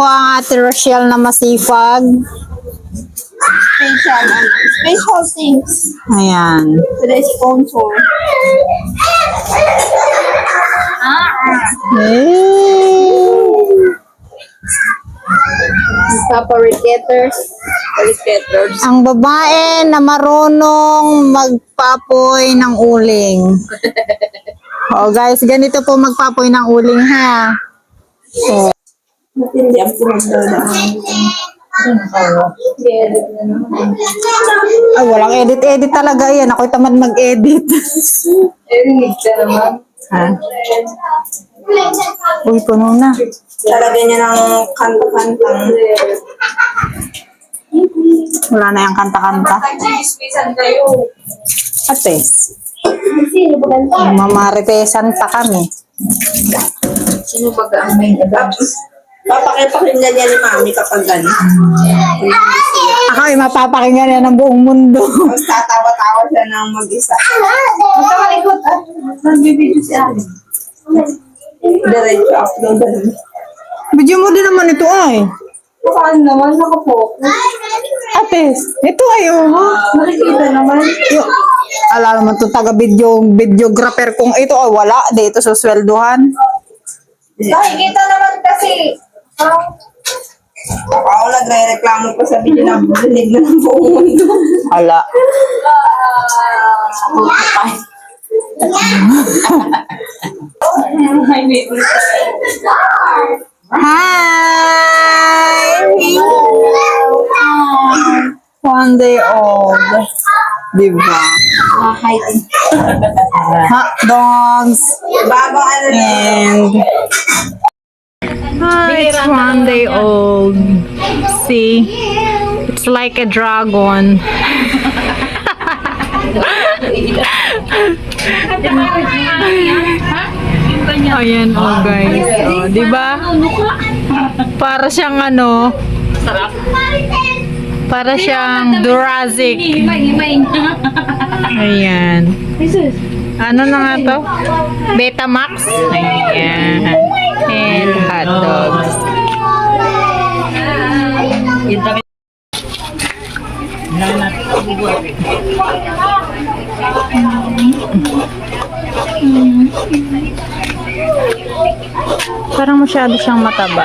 po ang Ate Rochelle na masipag. Special things. Ayan. Today's sponsor. Paprikators. Ang babae na marunong magpapoy ng uling. Guys, ganito po magpapoy ng uling ha. Matindi ang pinagdadaan. Ay, walang edit talaga yan. Ako'y tamad mag-edit. Erinig ka naman. Ha? Uy, puno na. Talagyan niya ng kanta-kantang. Wala na yung kanta-kanta. Spisan kayo. Ates. Sino ba ganda? Mamaripesan pa kami. Sino ba ang main event? Papakipakinggan niya ni Mami kapag gano'n. Ako ay mapapakinggan yan ng buong mundo. Tapos tatawa-tawa siya ng mag-isa. Magkakalikot nagbibideo si Ali. Diretso upload. Video mo din naman ito ay. Saan naman? Nakapokus. Ates, ito ay Nakikita naman. Alam naman itong videographer kung ito ay wala. Dito sa swelduhan. Nakikita naman kasi. Ako nagre-reklamo pa sa video na bulinig na ng buong mundo. Ala. Hi! One day old. Diba? Hiding. Hot dogs. Bagong ano And it's one day old. See? It's like a dragon. Ayan guys. Oh, di ba? Para siyang ano? Para siyang Jurassic. Ayan. Ano na nga to? Betamax? Ayan. And hot dogs. Parang masyado siyang mataba.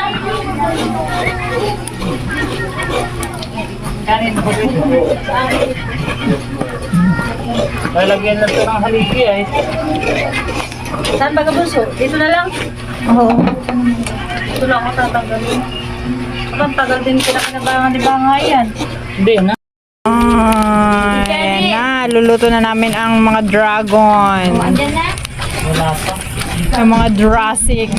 Lalagyan na ito ng haligi ay. Saan ba kabuso? Dito na lang. Oo. Ito lang ako tatanggalin. Ang tagal din pinakanabangan ni Banga yan. Hindi na. Ayan na. Luluto na namin ang mga dragon. Andyan na. Wala pa. Ang mga Jurassic.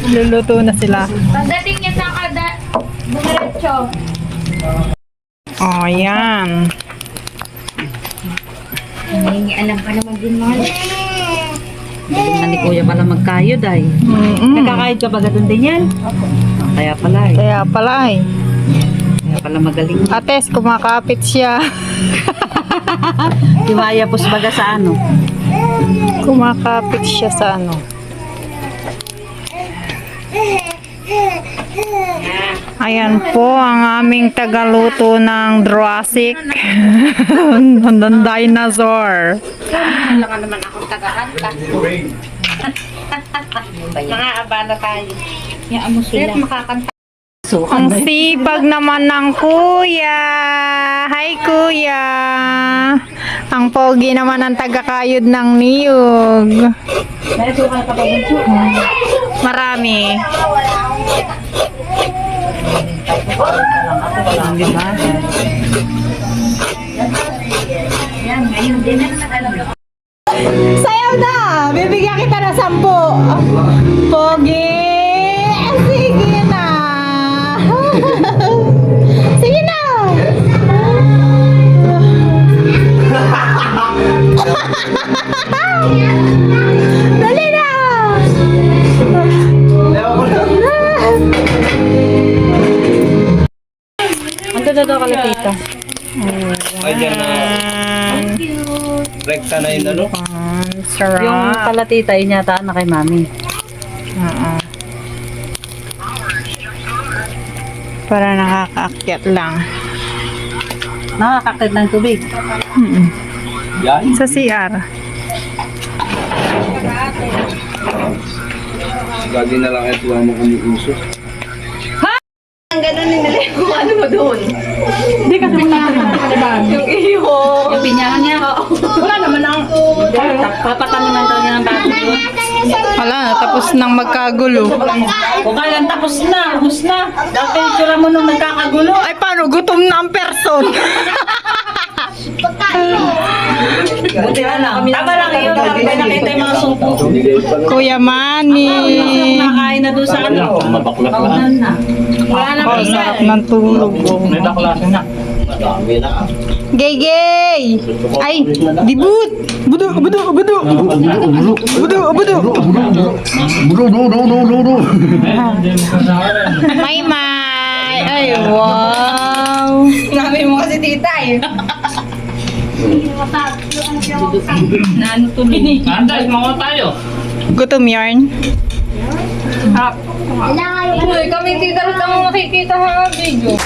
Luluto na sila. Pagdating niya sa kada, bumiretso. Oh, ayan. Alam pa naman din mga. Galing na ni Kuya pala magkayod ay. Nagkakayod ka ba ganun din yan? Kaya pala eh. Kaya pala eh. Kaya pala magaling. Ates, kumakapit siya. Timayapos baga sa ano? Kumakapit siya sa ano. Ayan po ang aming tagaluto ng Jurassic. Ng dinosaur. Wala ka naman akong tagahanta. Mga abala tayo. Yaan mo sila. Makakanta. Ang sipag naman ng kuya. Hi kuya. Ang pogi naman ang tagakayod ng niyog. Marami. Yan, ngayon din na naman alam mo. Sayaw na! Bibigyan kita ng 10. Pogi! Sige na! Sige na! Dali na! Ang totoo ka na tita. Ay, dyan na. Rekta na yun ano? Sarap. Yung pala tita, yun yata na kay mami. Para nakakaakyat lang. Nakakakit ng tubig. Yan. Sa CR. Lagi na lang ito ang mga umiuso. Ang gano'n yung nilay kung ano mo doon. Hindi kasi Yung iyo. yung pinyahan niya. Wala naman ang... Papataniman daw niya ng bago doon. Wala na, tapos nang magkagulo. O kaya tapos na, ubus na. Dati itsura mo nung nagkakagulo. Ay, paano? Gutom na ang person. Buti na lang. Tama lang yun. Kapag nakita yung mga sungko. Kuya Manny. Nakain na doon sa ano. Mabaklak Paunan na. Wala na Oh, sarap ng tulog. May naklase na. Gay, gay! Ay, dibut! Budu, budu, budu! Budu, budu! May may! Ay, wow! Sinabi mo kasi tita eh. Naano tuloy. Andas, mga tayo. Gutom yarn. Uy, kami tita rin ang nakikita sa video.